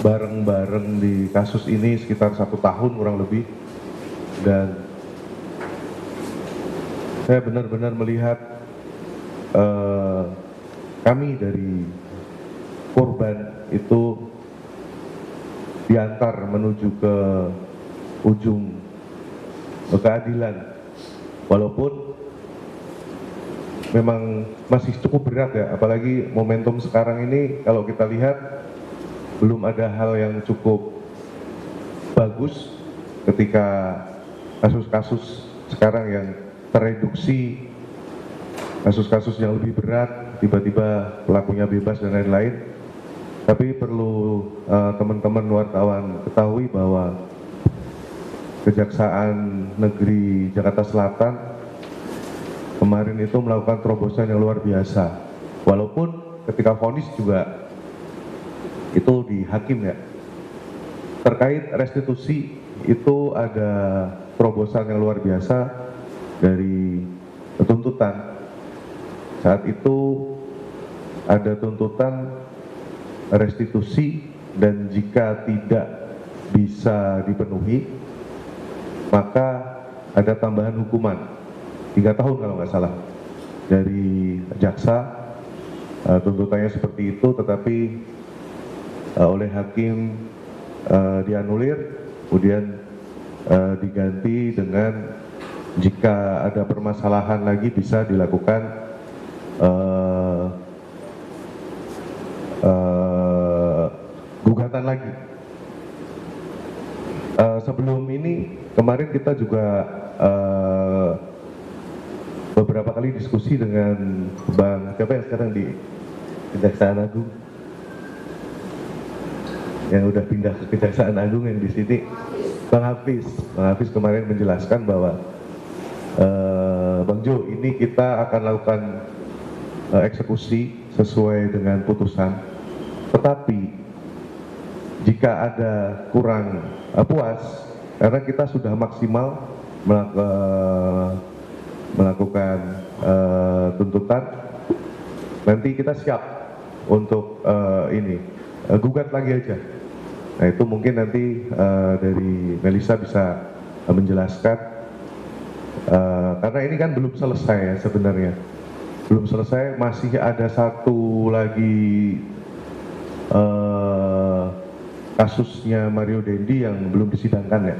bareng-bareng di kasus ini sekitar 1 tahun kurang lebih, dan saya benar-benar melihat kami dari korban itu diantar menuju ke ujung keadilan, walaupun memang masih cukup berat ya, apalagi momentum sekarang ini kalau kita lihat belum ada hal yang cukup bagus ketika kasus-kasus sekarang yang tereduksi, kasus-kasus yang lebih berat tiba-tiba pelakunya bebas dan lain-lain. Tapi perlu teman-teman wartawan ketahui bahwa Kejaksaan Negeri Jakarta Selatan kemarin itu melakukan terobosan yang luar biasa, walaupun ketika vonis juga itu di hakim ya. Terkait restitusi itu ada terobosan yang luar biasa dari tuntutan. Saat itu ada tuntutan restitusi, dan jika tidak bisa dipenuhi maka ada tambahan hukuman 3 tahun kalau nggak salah dari jaksa. Tuntutannya seperti itu, tetapi oleh hakim dianulir, kemudian diganti dengan jika ada permasalahan lagi bisa dilakukan gugatan lagi. Sebelum ini kemarin kita juga beberapa kali diskusi dengan Bang siapa yang sekarang di Kejaksaan Agung, yang udah pindah ke Kejaksaan Agung yang di sini, Bang Hafiz. Bang Hafiz kemarin menjelaskan bahwa Bang Jo, ini kita akan lakukan eksekusi sesuai dengan putusan, tetapi jika ada kurang puas, karena kita sudah maksimal melakukan tuntutan, nanti kita siap untuk gugat lagi aja. Nah itu mungkin nanti dari Melissa bisa menjelaskan, karena ini kan belum selesai ya sebenarnya, belum selesai, masih ada satu lagi kasusnya Mario Dendi yang belum disidangkan ya,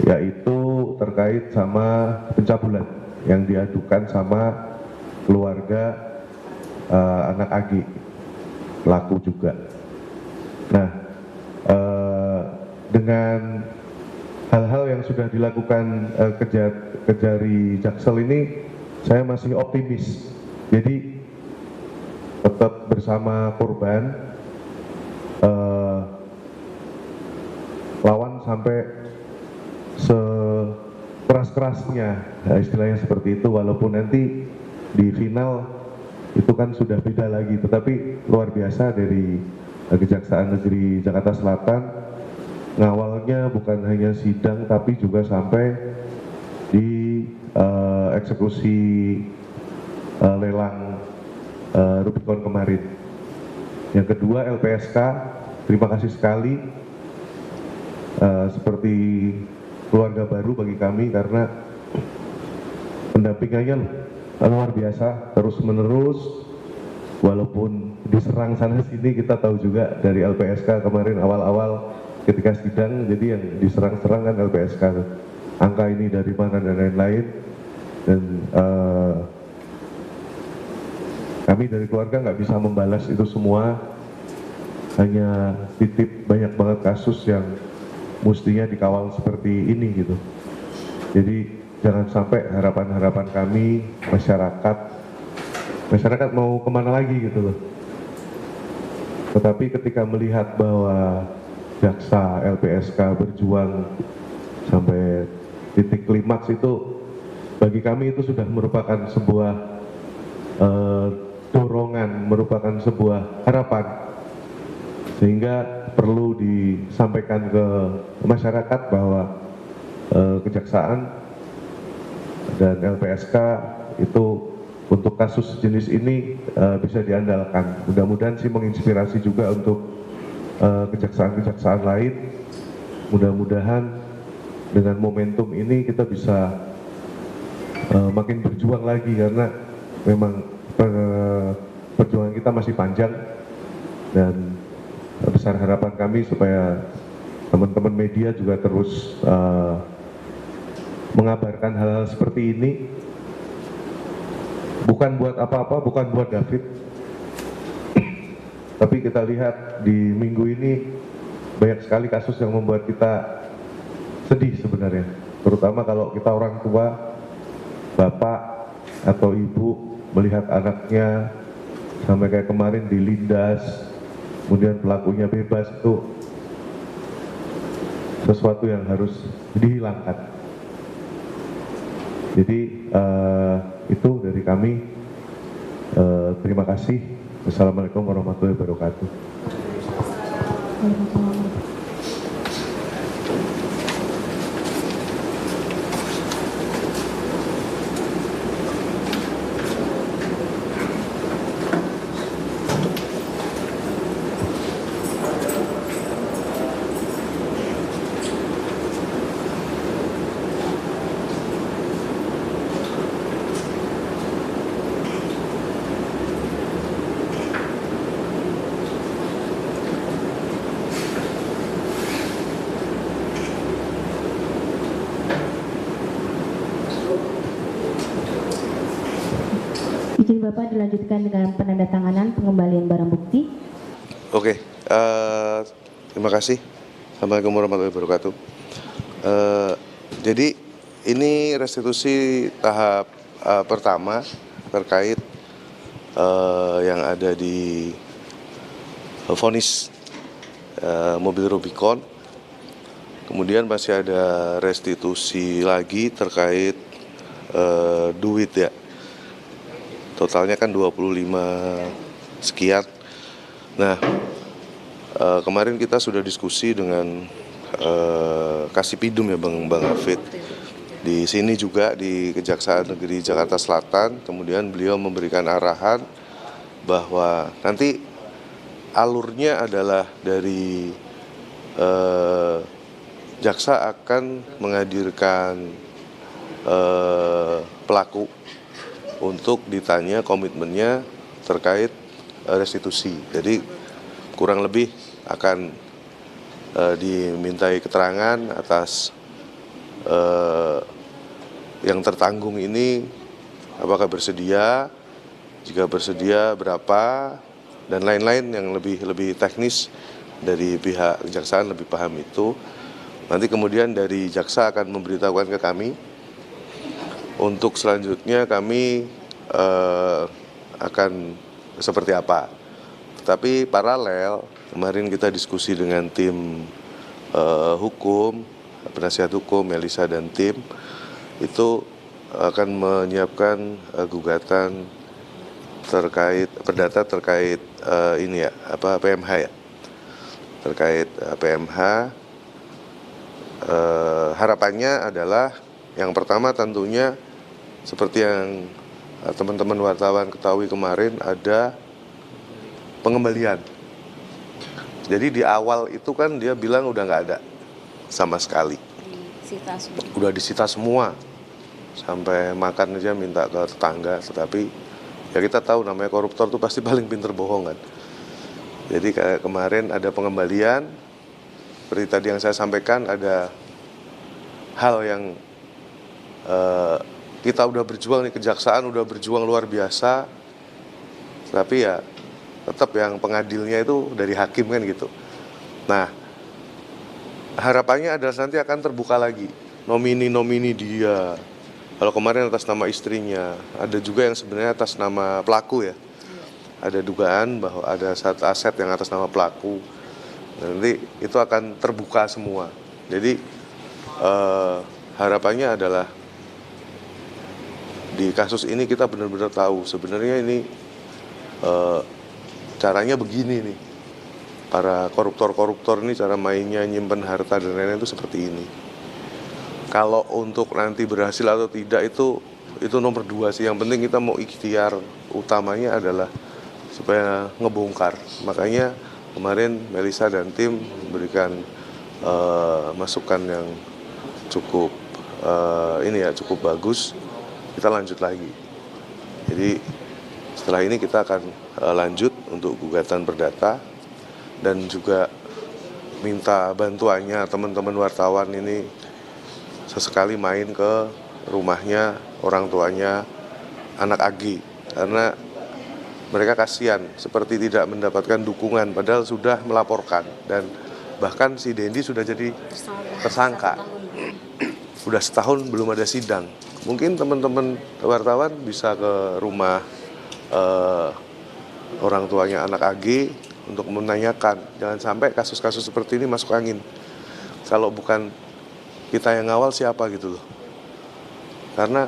yaitu terkait sama pencabulan yang diadukan sama keluarga anak AG, pelaku juga. Nah, dengan hal-hal yang sudah dilakukan Kejari Jaksel ini, saya masih optimis. Jadi tetap bersama korban, lawan sampai sekeras-kerasnya, istilahnya seperti itu, walaupun nanti di final itu kan sudah beda lagi, tetapi luar biasa dari Kejaksaan Negeri Jakarta Selatan, ngawalnya bukan hanya sidang tapi juga sampai di eksekusi lelang Rubicon kemarin. Yang kedua, LPSK, terima kasih sekali, seperti keluarga baru bagi kami karena pendampingannya luar biasa, terus menerus, walaupun diserang sana sini. Kita tahu juga dari LPSK kemarin awal-awal ketika sidang, jadi yang diserang-serang kan LPSK, angka ini dari mana dan lain-lain. Dan kami dari keluarga nggak bisa membalas itu semua, hanya titip banyak banget kasus yang mestinya dikawal seperti ini gitu. Jadi jangan sampai harapan-harapan kami masyarakat mau kemana lagi gitu loh. Tetapi ketika melihat bahwa jaksa LPSK berjuang sampai titik klimaks, itu bagi kami itu sudah merupakan sebuah dorongan, merupakan sebuah harapan, sehingga perlu disampaikan ke masyarakat bahwa kejaksaan dan LPSK itu untuk kasus jenis ini bisa diandalkan. Mudah-mudahan sih menginspirasi juga untuk kejaksaan-kejaksaan lain. Mudah-mudahan dengan momentum ini kita bisa makin berjuang lagi, karena memang perjuangan kita masih panjang, dan besar harapan kami supaya teman-teman media juga terus mengabarkan hal-hal seperti ini, bukan buat apa-apa, bukan buat David, tapi kita lihat di minggu ini banyak sekali kasus yang membuat kita sedih sebenarnya, terutama kalau kita orang tua, bapak atau ibu melihat anaknya sampai kayak kemarin dilindas, kemudian pelakunya bebas, itu sesuatu yang harus dihilangkan. Jadi itu dari kami. Terima kasih. Wassalamualaikum warahmatullahi wabarakatuh. Izin Bapak dilanjutkan dengan penandatanganan pengembalian barang bukti. Oke, terima kasih. Assalamualaikum warahmatullahi wabarakatuh. Jadi ini restitusi tahap pertama terkait yang ada di vonis mobil Rubicon. Kemudian masih ada restitusi lagi terkait duit ya. Totalnya kan 25 sekian. Nah, kemarin kita sudah diskusi dengan Kasipidum ya Bang Hafid. Di sini juga di Kejaksaan Negeri Jakarta Selatan, kemudian beliau memberikan arahan bahwa nanti alurnya adalah dari jaksa akan menghadirkan pelaku untuk ditanya komitmennya terkait restitusi. Jadi kurang lebih akan dimintai keterangan atas yang tertanggung ini, apakah bersedia, jika bersedia berapa, dan lain-lain yang lebih teknis dari pihak kejaksaan lebih paham itu. Nanti kemudian dari jaksa akan memberitahukan ke kami. Untuk selanjutnya kami akan seperti apa. Tetapi paralel, kemarin kita diskusi dengan tim hukum, penasihat hukum, Melisa dan tim, itu akan menyiapkan gugatan terkait perdata terkait ini ya, PMH ya. Terkait PMH, harapannya adalah yang pertama tentunya seperti yang teman-teman wartawan ketahui kemarin, ada pengembalian. Jadi di awal itu kan dia bilang udah nggak ada sama sekali. Udah disita semua. Sampai makan aja minta ke tetangga. Tetapi ya kita tahu namanya koruptor tuh pasti paling pinter bohong kan. Jadi kayak kemarin ada pengembalian. Seperti tadi yang saya sampaikan, ada hal yang kita udah berjuang nih, kejaksaan udah berjuang luar biasa, tapi ya tetap yang pengadilnya itu dari hakim kan gitu. Nah, harapannya adalah nanti akan terbuka lagi nomini-nomini dia. Kalau kemarin atas nama istrinya, ada juga yang sebenarnya atas nama pelaku ya. Ada dugaan bahwa ada satu aset yang atas nama pelaku. Nanti itu akan terbuka semua. Jadi harapannya adalah di kasus ini kita benar-benar tahu sebenarnya ini caranya begini nih. Para koruptor-koruptor ini cara mainnya nyimpen harta dan lain-lain itu seperti ini. Kalau untuk nanti berhasil atau tidak itu nomor 2 sih. Yang penting kita mau ikhtiar utamanya adalah supaya ngebongkar. Makanya kemarin Melisa dan tim memberikan masukan yang cukup cukup bagus. Kita lanjut lagi. Jadi setelah ini kita akan lanjut untuk gugatan perdata dan juga minta bantuannya teman-teman wartawan ini sesekali main ke rumahnya orang tuanya anak Agi, karena mereka kasihan seperti tidak mendapatkan dukungan padahal sudah melaporkan, dan bahkan si Dendi sudah jadi tersangka. Udah setahun belum ada sidang. Mungkin teman-teman wartawan bisa ke rumah orang tuanya anak Agi untuk menanyakan, jangan sampai kasus-kasus seperti ini masuk angin. Kalau bukan kita yang ngawal siapa gitu loh. Karena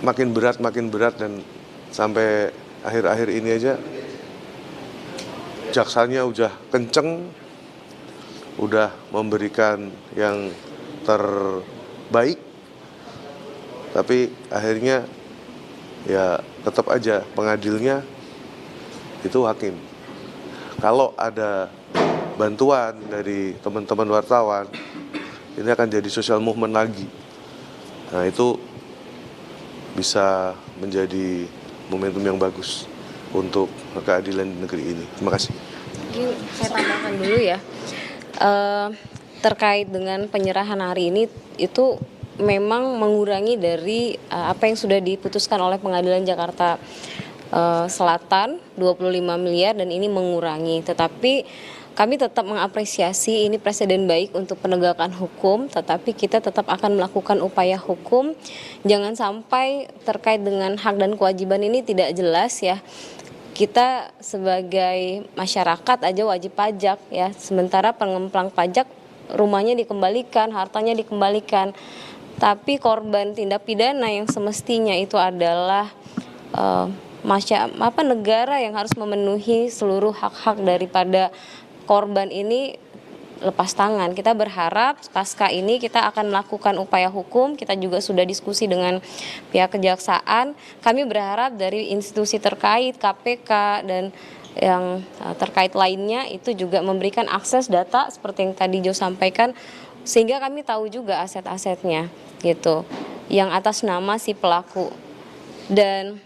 makin berat dan sampai akhir-akhir ini aja jaksanya udah kenceng, udah memberikan yang terbaik, tapi akhirnya ya tetap aja pengadilnya itu hakim. Kalau ada bantuan dari teman-teman wartawan, ini akan jadi social movement lagi. Nah, itu bisa menjadi momentum yang bagus untuk keadilan di negeri ini. Terima kasih. Mungkin saya tambahkan dulu ya, terkait dengan penyerahan hari ini itu memang mengurangi dari apa yang sudah diputuskan oleh Pengadilan Jakarta Selatan 25 miliar, dan ini mengurangi. Tetapi kami tetap mengapresiasi ini presiden baik untuk penegakan hukum, tetapi kita tetap akan melakukan upaya hukum. Jangan sampai terkait dengan hak dan kewajiban ini tidak jelas ya. Kita sebagai masyarakat aja wajib pajak ya, sementara pengemplang pajak rumahnya dikembalikan, hartanya dikembalikan. Tapi korban tindak pidana yang semestinya itu adalah negara yang harus memenuhi seluruh hak-hak daripada korban ini lepas tangan. Kita berharap pasca ini kita akan melakukan upaya hukum. Kita juga sudah diskusi dengan pihak kejaksaan. Kami berharap dari institusi terkait, KPK dan yang terkait lainnya itu juga memberikan akses data seperti yang tadi Jo sampaikan, sehingga kami tahu juga aset-asetnya gitu, yang atas nama si pelaku. Dan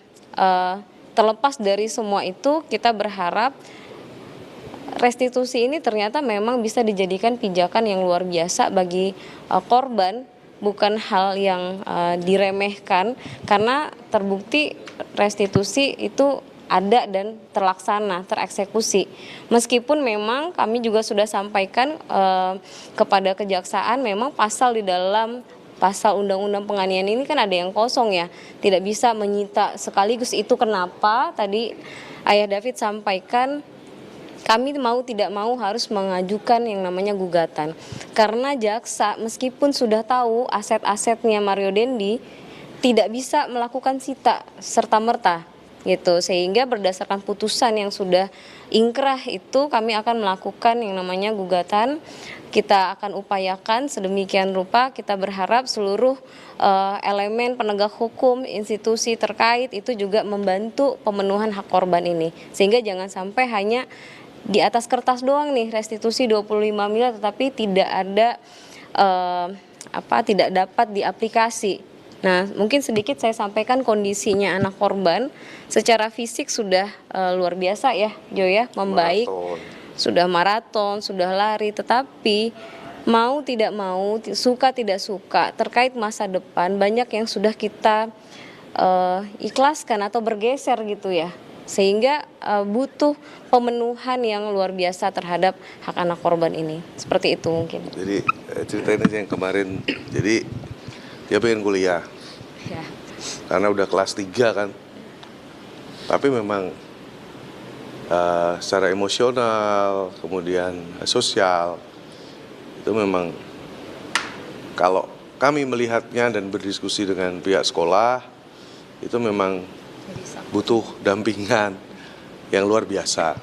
terlepas dari semua itu, kita berharap restitusi ini ternyata memang bisa dijadikan pijakan yang luar biasa bagi korban, bukan hal yang diremehkan, karena terbukti restitusi itu ada dan terlaksana, tereksekusi. Meskipun memang kami juga sudah sampaikan kepada kejaksaan, memang pasal di dalam pasal undang-undang penganiayaan ini kan ada yang kosong ya, tidak bisa menyita sekaligus. Itu kenapa tadi Ayah David sampaikan kami mau tidak mau harus mengajukan yang namanya gugatan, karena jaksa meskipun sudah tahu aset-asetnya Mario Dendi tidak bisa melakukan sita serta-merta gitu, sehingga berdasarkan putusan yang sudah ingkrah itu kami akan melakukan yang namanya gugatan. Kita akan upayakan sedemikian rupa. Kita berharap seluruh elemen penegak hukum, institusi terkait itu juga membantu pemenuhan hak korban ini, sehingga jangan sampai hanya di atas kertas doang nih restitusi 25 miliar tetapi tidak ada tidak dapat diaplikasi. Nah, mungkin sedikit saya sampaikan kondisinya anak korban secara fisik sudah luar biasa ya, Jo ya, membaik. Sudah maraton, sudah lari, tetapi mau tidak mau, suka tidak suka, terkait masa depan banyak yang sudah kita ikhlaskan atau bergeser gitu ya, sehingga butuh pemenuhan yang luar biasa terhadap hak anak korban ini. Seperti itu mungkin. Jadi ceritain aja yang kemarin, jadi dia pengen kuliah Ya. karena udah kelas 3 kan, tapi memang secara emosional, kemudian sosial, itu memang kalau kami melihatnya dan berdiskusi dengan pihak sekolah, itu memang butuh dampingan yang luar biasa.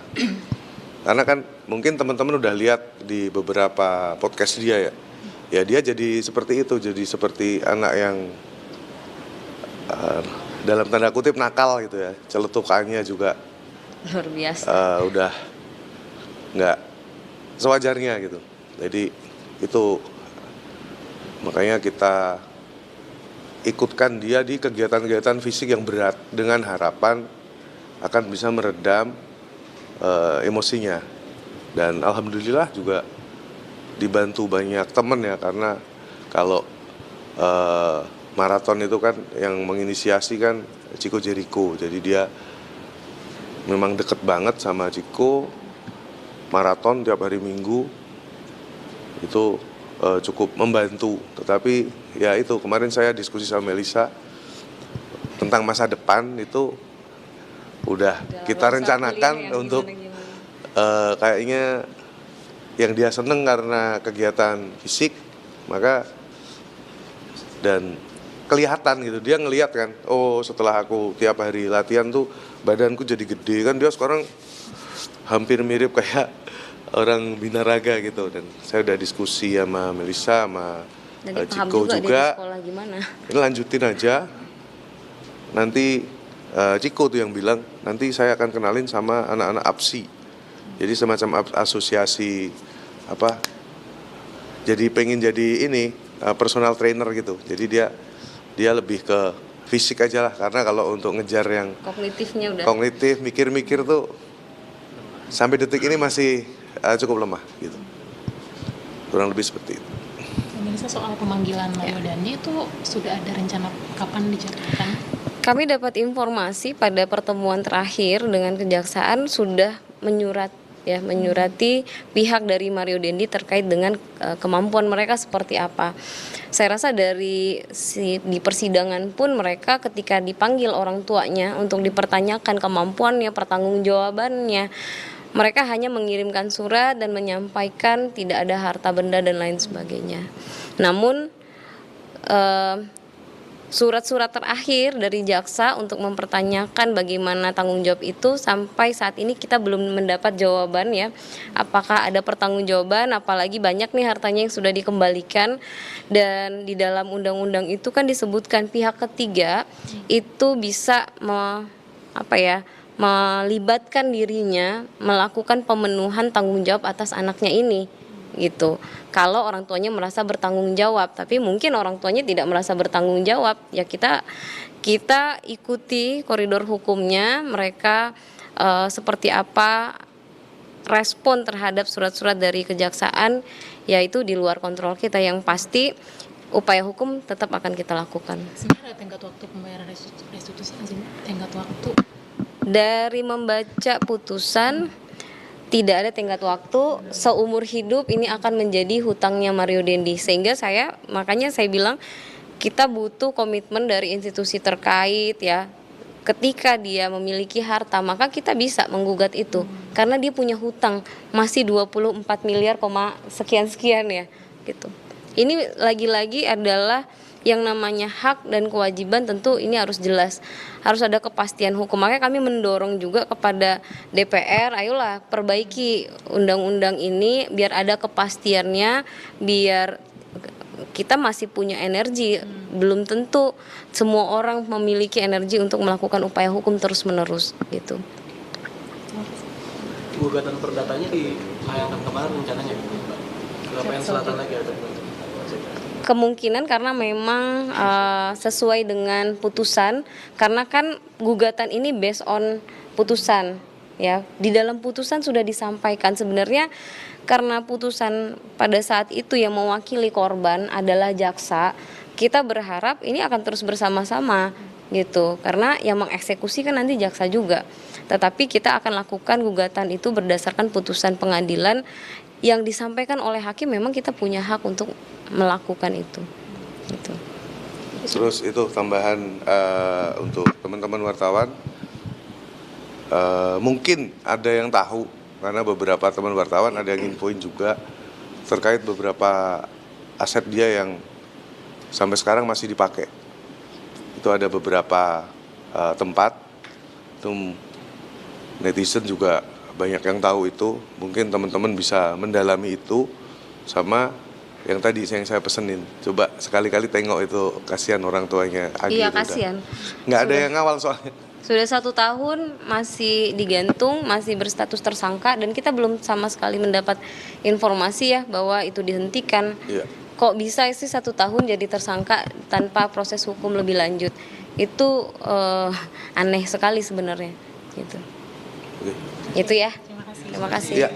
Karena kan mungkin teman-teman udah lihat di beberapa podcast dia ya dia jadi seperti itu, jadi seperti anak yang dalam tanda kutip nakal gitu ya, celetukannya juga Luar biasa. udah nggak sewajarnya gitu. Jadi itu makanya kita ikutkan dia di kegiatan-kegiatan fisik yang berat dengan harapan akan bisa meredam emosinya. Dan alhamdulillah juga dibantu banyak teman ya, karena kalau maraton itu kan yang menginisiasi kan Chico Jericho. Jadi dia memang deket banget sama Chico, maraton tiap hari Minggu itu cukup membantu. Tetapi ya itu, kemarin saya diskusi sama Melisa tentang masa depan itu udah kita rencanakan untuk kayaknya yang dia seneng karena kegiatan fisik, maka dan kelihatan gitu, dia ngelihat kan, oh setelah aku tiap hari latihan tuh badanku jadi gede kan, dia sekarang hampir mirip kayak orang binaraga gitu. Dan saya udah diskusi sama Melisa, sama Chico juga. Ini lanjutin aja. Nanti Chico tuh yang bilang, nanti saya akan kenalin sama anak-anak APSI. Jadi semacam asosiasi apa? Jadi pengen jadi ini personal trainer gitu. Jadi dia lebih ke fisik aja lah, karena kalau untuk ngejar yang Kognitifnya udah. kognitif, mikir-mikir tuh sampai detik ini masih cukup lemah gitu. Kurang lebih seperti itu. Melisa, soal pemanggilan Mario Dandi itu sudah ada rencana kapan dijadwalkan? Kami dapat informasi pada pertemuan terakhir dengan Kejaksaan sudah menyurati pihak dari Mario Dandi terkait dengan kemampuan mereka seperti apa. Saya rasa di persidangan pun mereka ketika dipanggil orang tuanya untuk dipertanyakan kemampuannya, pertanggungjawabannya, mereka hanya mengirimkan surat dan menyampaikan tidak ada harta benda dan lain sebagainya. Namun surat-surat terakhir dari jaksa untuk mempertanyakan bagaimana tanggung jawab itu, sampai saat ini kita belum mendapat jawaban ya. Apakah ada pertanggungjawaban, apalagi banyak nih hartanya yang sudah dikembalikan. Dan di dalam undang-undang itu kan disebutkan pihak ketiga itu bisa melibatkan dirinya melakukan pemenuhan tanggung jawab atas anaknya ini gitu. Kalau orang tuanya merasa bertanggung jawab, tapi mungkin orang tuanya tidak merasa bertanggung jawab, ya kita ikuti koridor hukumnya, mereka seperti apa respon terhadap surat-surat dari kejaksaan, yaitu di luar kontrol kita. Yang pasti upaya hukum tetap akan kita lakukan. Sebenarnya ada tenggat waktu pembayaran restitusi, tenggat waktu? Dari membaca putusan tidak ada tenggat waktu, seumur hidup ini akan menjadi hutangnya Mario Dandi. Sehingga makanya saya bilang kita butuh komitmen dari institusi terkait ya. Ketika dia memiliki harta, maka kita bisa menggugat itu. Karena dia punya hutang masih 24 miliar sekian ya gitu. Ini lagi-lagi adalah yang namanya hak dan kewajiban, tentu ini harus jelas, harus ada kepastian hukum. Makanya kami mendorong juga kepada DPR, ayolah perbaiki undang-undang ini biar ada kepastiannya, biar kita masih punya energi. Belum tentu semua orang memiliki energi untuk melakukan upaya hukum terus-menerus gitu. Gugatan perdatanya dilayangkan kemarin rencananya ke PN Selatan lagi atau Kemungkinan karena memang sesuai dengan putusan, karena kan gugatan ini based on putusan ya. Di dalam putusan sudah disampaikan sebenarnya, karena putusan pada saat itu yang mewakili korban adalah jaksa, kita berharap ini akan terus bersama-sama gitu, karena yang mengeksekusi kan nanti jaksa juga. Tetapi kita akan lakukan gugatan itu berdasarkan putusan pengadilan yang disampaikan oleh hakim. Memang kita punya hak untuk melakukan itu gitu. Terus itu tambahan untuk teman-teman wartawan, mungkin ada yang tahu, karena beberapa teman wartawan ada yang infoin juga terkait beberapa aset dia yang sampai sekarang masih dipakai. Itu ada beberapa tempat, itu netizen juga banyak yang tahu itu. Mungkin teman-teman bisa mendalami itu, sama yang tadi yang saya pesenin, coba sekali-kali tengok itu, kasihan orang tuanya Agi. Iya, kasihan. Nggak ada yang ngawal soalnya. Sudah 1 tahun masih digantung, masih berstatus tersangka, dan kita belum sama sekali mendapat informasi ya bahwa itu dihentikan. Iya. Kok bisa sih 1 tahun jadi tersangka tanpa proses hukum lebih lanjut? Itu aneh sekali sebenarnya. Gitu. Oke. Itu ya. Terima kasih. Terima kasih. Iya.